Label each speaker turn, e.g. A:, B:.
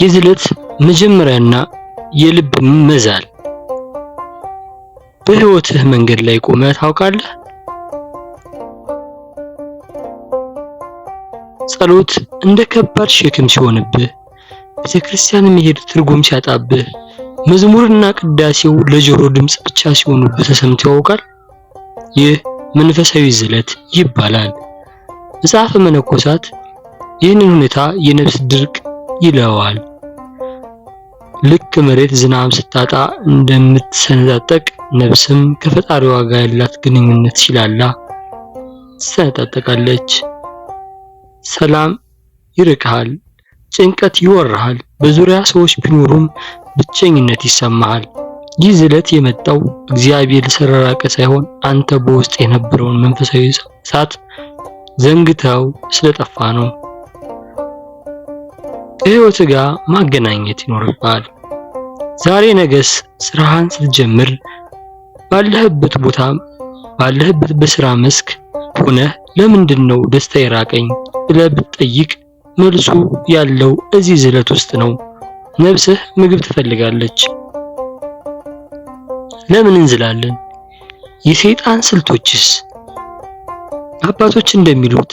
A: የዝለት መጀመሪያና የልብ መዛል። በህይወትህ መንገድ ላይ ቆመህ ታውቃለህ? ጸሎት እንደ ከባድ ሸክም ሲሆንብህ፣ ቤተክርስቲያን መሄድ ትርጉም ሲያጣብህ፣ መዝሙርና ቅዳሴው ለጆሮ ድምጽ ብቻ ሲሆኑብህ ተሰምቶ ያውቃል? ይህ መንፈሳዊ ዝለት ይባላል። መጽሐፈ መነኮሳት ይህንን ሁኔታ የነፍስ ድርቅ ይለዋል። ልክ መሬት ዝናብ ስታጣ እንደምትሰነጣጠቅ ነፍስም ከፈጣሪዋ ጋር ያላት ግንኙነት ሲላላ ትሰነጣጠቃለች። ሰላም ይርቅሃል፣ ጭንቀት ይወርሃል። በዙሪያ ሰዎች ቢኖሩም ብቸኝነት ይሰማሃል። ይህ ዝለት የመጣው እግዚአብሔር ስለራቀ ሳይሆን አንተ በውስጥ የነበረውን መንፈሳዊ እሳት ዘንግተው ስለጠፋ ነው። ከህይወት ጋር ማገናኘት ይኖርብሃል። ዛሬ ነገስ ስራህን ስትጀምር ባለህበት ቦታ ባለህበት በስራ መስክ ሆነህ ለምንድነው ደስታ የራቀኝ ብለህ ብትጠይቅ መልሱ ያለው እዚህ ዝለት ውስጥ ነው። ነፍስህ ምግብ ትፈልጋለች። ለምን እንዝላለን? የሰይጣን ስልቶችስ? አባቶች እንደሚሉት